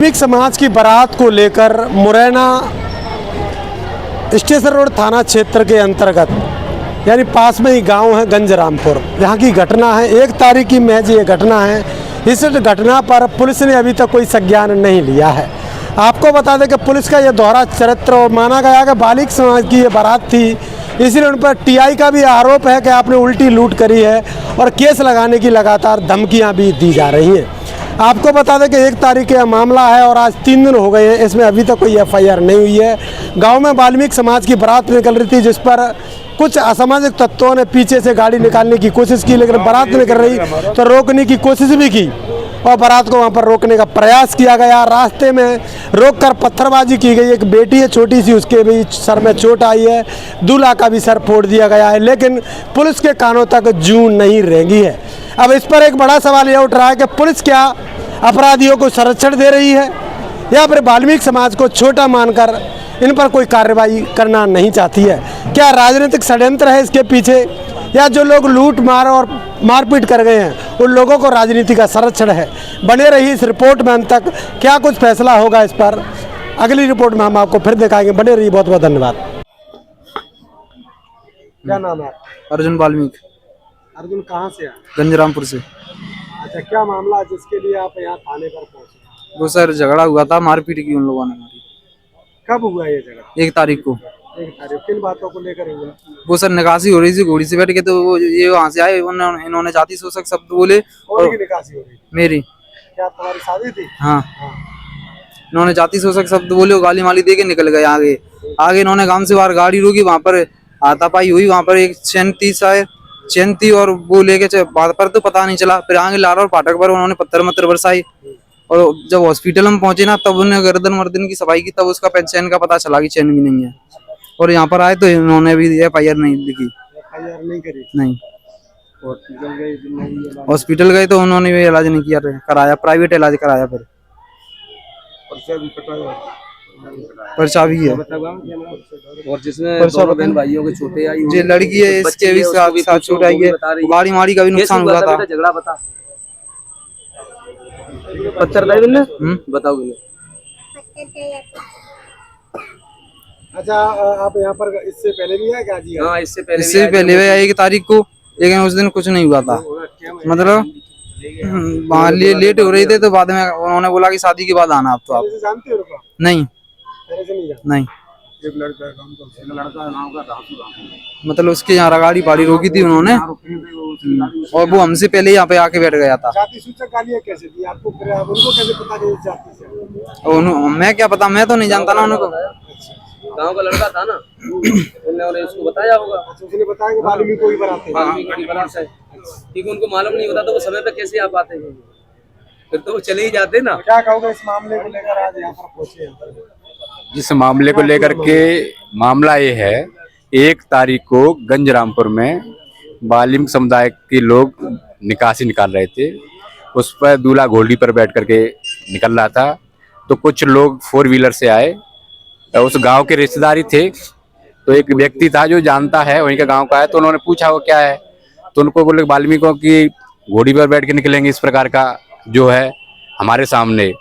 धार्मिक समाज की बारात को लेकर मुरैना स्टेशन रोड थाना क्षेत्र के अंतर्गत यानी पास में ही गांव है गंजरामपुर, यहाँ की घटना है। 1 तारीख की महज ये घटना है। इस घटना पर पुलिस ने अभी तक कोई संज्ञान नहीं लिया है। आपको बता दें कि पुलिस का ये दोहरा चरित्र और माना गया कि बालिक समाज की ये बारात थी, इसलिए उन पर टीआई का भी आरोप है कि आपने उल्टी लूट करी है और केस लगाने की लगातार धमकियां भी दी जा रही हैं। आपको बता दें कि 1 तारीख का मामला है और आज 3 दिन हो गए हैं, इसमें अभी तक कोई एफआईआर नहीं हुई है। गांव में वाल्मीकि समाज की बारात निकल रही थी, जिस पर कुछ असामाजिक तत्वों ने पीछे से गाड़ी निकालने की कोशिश की, लेकिन बारात निकल रही तो रोकने की कोशिश भी की और बारात को वहां पर रोकने का प्रयास किया गया। रास्ते में रोककर पत्थरबाजी की गई। एक बेटी है छोटी सी, उसके भी सर में चोट आई है, दूल्हा का भी सर फोड़ दिया गया है, लेकिन पुलिस के कानों तक जूं नहीं रेंगी है। अब इस पर एक बड़ा सवाल यह उठ रहा है कि पुलिस क्या अपराधियों को संरक्षण दे रही है या फिर वाल्मीकि समाज को छोटा मानकर इन पर कोई कार्रवाई करना नहीं चाहती है। क्या राजनीतिक षड्यंत्र है इसके पीछे, या जो लोग लूट मार और मारपीट कर गए हैं उन लोगों को राजनीति का संरक्षण है। बने रही इस रिपोर्ट में अंत तक, क्या कुछ फैसला होगा इस पर अगली रिपोर्ट में हम आपको फिर दिखाएंगे। बने रहिए, बहुत बहुत धन्यवाद। क्या नाम है? अर्जुन वाल्मीकि। अर्जुन कहाँ से है? गंजरामपुर से। अच्छा, क्या मामला जिसके लिए आप यहाँ थाने पर पहुँचे? वो सर झगड़ा हुआ था, मारपीट की उन लोगों ने हमारी। कब हुआ ये झगड़ा? 1 तारीख को। 1 तारीख। किन बातों को लेकर हुआ? वो सर निकासी हो रही थी घोड़ी से बैठ के, तो वो ये वहाँ से आए, इन्होंने जाति शोषक शब्द बोले। और निकासी हो रही थी? मेरी। क्या तुम्हारी शादी थी? हाँ। इन्होंने जाति शोषक शब्द बोले, गाली माली दे के निकल गए आगे इन्होंने गांव से बाहर गाड़ी रोकी, वहाँ पर हाथापाई हुई। वहाँ पर एक चैनती और वो लेके बात पर तो पता नहीं चला। फिर आगे लारा और फाटक पर उन्होंने पत्थर मत्थर बरसाई, और जब हॉस्पिटल में पहुंचे ना, तब उन्हें गर्दन वर्दन की सफाई की, तब उसका चैन का पता चला कि चैन भी नहीं है। और यहाँ पर आए तो इन्होंने भी एफआईआर नहीं लिखी। एफआईआर नहीं करी? नहीं। हॉस्पिटल हॉस्पिटल गए तो उन्होंने भी इलाज नहीं किया, कराया प्राइवेट इलाज कराया। फिर पर्चा भी है। और जिसमें दोनों बहन भाइयों के छोटे आई, जो लड़की है इसके भी साथ चोट आई है, गाड़ी माड़ी का भी नुकसान हुआ था। झगड़ा बता पत्थर लाए तुमने? बताओ। अच्छा, आप यहाँ पर इससे पहले भी आए क्या जी? हाँ, इससे पहले 1 तारीख को, लेकिन उस दिन कुछ नहीं हुआ था। मतलब वहाँ लेट हो रही थे, तो बाद में उन्होंने बोला कि शादी के बाद आना। आप तो आप जानते हो? नहीं नहीं। एक लड़का नाम का मतलब उसके यहाँ गाड़ी पाड़ी रोकी थी उन्होंने, और वो हमसे पहले यहाँ पे आके बैठ गया था। जाति सूचक गालियाँ कैसे दी आपको? उनको कैसे पता नहीं जाति से? मैं क्या पता, मैं तो नहीं जानता ना उनको। गांव का लड़का था ना, उन्होंने उसको बताया होगा। अच्छा, उसने बताया कि वाल्मीकि को ही बनाते हैं। ठीक है, उनको मालूम नहीं होता तो वो समय पे कैसे आ पाते हैं? फिर तो वो चले ही जाते ना। क्या कहोगे इस मामले को लेकर आज यहाँ पर पहुंचे? जिस मामले को लेकर के मामला ये है, 1 तारीख को गंजरामपुर में वाल्मीकि समुदाय के लोग निकासी निकाल रहे थे। उस पर दूल्हा घोड़ी पर बैठ करके निकल रहा था, तो कुछ लोग 4 व्हीलर से आए। उस गांव के रिश्तेदारी थे, तो एक व्यक्ति था जो जानता है, वहीं का गांव का है, तो उन्होंने पूछा वो क्या है, तो उनको बोले वाल्मीकियों की घोड़ी पर बैठ के निकलेंगे इस प्रकार का जो है हमारे सामने।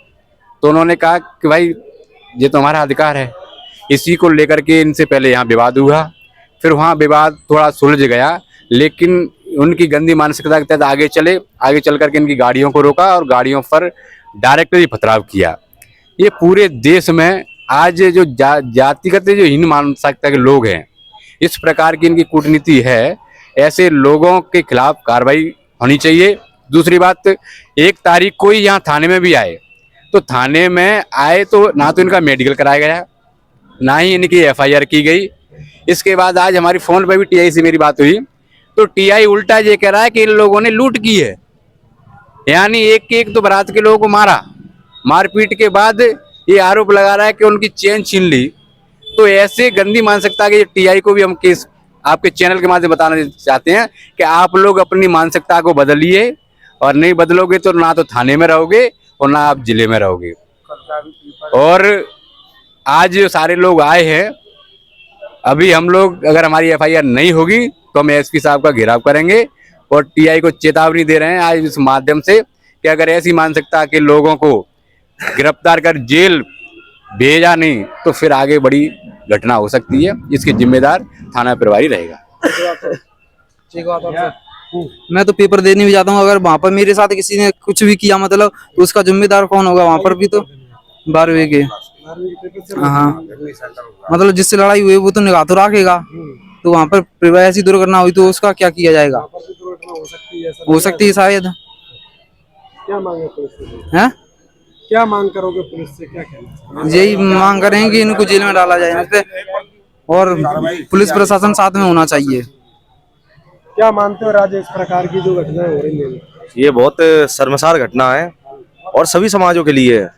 तो उन्होंने कहा कि भाई ये तो हमारा अधिकार है। इसी को लेकर के इनसे पहले यहाँ विवाद हुआ, फिर वहाँ विवाद थोड़ा सुलझ गया, लेकिन उनकी गंदी मानसिकता के तहत आगे चल करके इनकी गाड़ियों को रोका और गाड़ियों पर डायरेक्टली पथराव किया। ये पूरे देश में आज जो जातिगत जो हीन मानसिकता के लोग हैं, इस प्रकार की इनकी कूटनीति है, ऐसे लोगों के खिलाफ कार्रवाई होनी चाहिए। दूसरी बात, 1 तारीख को ही यहाँ थाने में भी आए, तो थाने में आए तो ना तो इनका मेडिकल कराया गया, ना ही इनकी एफआईआर की गई। इसके बाद आज हमारी फोन पर भी टीआई से मेरी बात हुई, तो टीआई उल्टा ये कह रहा है कि इन लोगों ने लूट की है, यानी एक तो बारात के लोगों को मारा, मारपीट के बाद ये आरोप लगा रहा है कि उनकी चेन छीन ली। तो ऐसे गंदी मानसिकता के टीआई को भी हम केस आपके चैनल के माध्यम से बताना चाहते हैं कि आप लोग अपनी मानसिकता को बदलिए, और नहीं बदलोगे तो ना तो थाने में रहोगे और ना आप जिले में रहोगे। और आज जो सारे लोग आए हैं, अभी हम लोग अगर हमारी एफआईआर नहीं होगी तो हम एसपी साहब का घेराव करेंगे, और टीआई को चेतावनी दे रहे हैं आज इस माध्यम से कि अगर ऐसी मानसिकता के लोगों को गिरफ्तार कर जेल भेजा नहीं तो फिर आगे बड़ी घटना हो सकती है। इसके जिम्मेदार थाना प्रभारी रहेगा। ठीक बात है। मैं तो पेपर देने भी जाता हूँ, अगर वहां पर मेरे साथ किसी ने कुछ भी किया मतलब तो उसका जिम्मेदार कौन होगा? वहां पर भी तो 12वीं के, हाँ मतलब जिससे लड़ाई हुई वो तो निगाह तो रखेगा। तो वहां पर ऐसी दुर्घटना हुई तो उसका क्या किया जाएगा? हो सकती है शायद। क्या मांगे पुलिस से? है क्या मांग करोगे पुलिस से? क्या कहना? यही मांग करेंगे कि इनको जेल में डाला जाए इस पे, और पुलिस प्रशासन साथ में होना चाहिए। क्या मानते हो राजेश, इस प्रकार की जो घटनाएं हो रही हैं? ये बहुत शर्मसार घटना है और सभी समाजों के लिए है।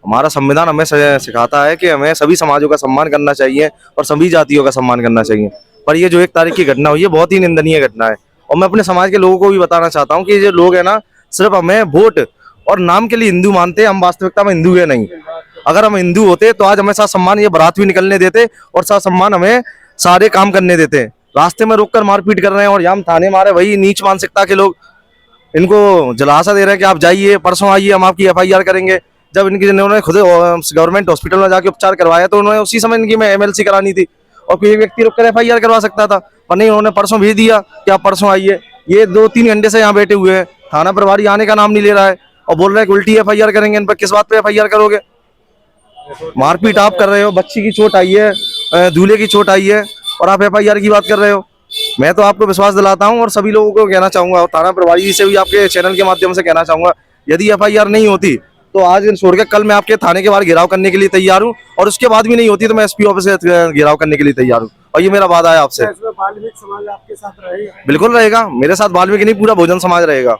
हमारा संविधान हमें सिखाता है कि हमें सभी समाजों का सम्मान करना चाहिए और सभी जातियों का सम्मान करना चाहिए। पर ये जो 1 तारीख की घटना हुई है बहुत ही निंदनीय घटना है। और मैं अपने समाज के लोगों को भी बताना चाहता हूँ कि ये लोग है ना सिर्फ हमें वोट और नाम के लिए हिंदू मानते हैं, हम वास्तविकता में हिंदू है नहीं। अगर हम हिंदू होते तो आज हमें साथ सम्मान ये बारात भी निकलने देते और साथ सम्मान हमें सारे काम करने देते। रास्ते में रोककर मारपीट कर रहे हैं और यहाँ थाने मारे वही नीच मानसिकता के लोग इनको जलासा दे रहे हैं कि आप जाइए, परसों आइए, हम आपकी FIR करेंगे। जब इन्होंने खुद गवर्नमेंट हॉस्पिटल में जाके उपचार करवाया तो उन्होंने उसी समय इनकी MLC करानी थी और कोई व्यक्ति रुककर FIR करवा सकता था, पर नहीं, उन्होंने परसों भेज दिया कि आप परसों आइए। ये 2-3 घंटे से यहाँ बैठे हुए हैं, थाना प्रभारी आने का नाम नहीं ले रहा है और बोल रहे हैं कि उल्टी FIR करेंगे। इन पर किस बात पे FIR करोगे? मारपीट आप कर रहे हो, बच्ची की चोट आई है, दूल्हे की चोट आई है और आप FIR की बात कर रहे हो। मैं तो आपको विश्वास दिलाता हूं और सभी लोगों को कहना चाहूंगा और थाना प्रभारी जी से भी आपके चैनल के माध्यम से कहना चाहूंगा, यदि FIR नहीं होती तो आज छोड़ के कल मैं आपके थाने के बाहर घेराव करने के लिए तैयार हूं और उसके बाद भी नहीं होती तो मैं SP ऑफिस से घेराव करने के लिए तैयार हूं और ये मेरा वादा है आपसे। इसमें वाल्मीकि समाज आपके साथ रहेगा? बिल्कुल रहेगा, मेरे साथ वाल्मीकि नहीं पूरा बहुजन समाज रहेगा।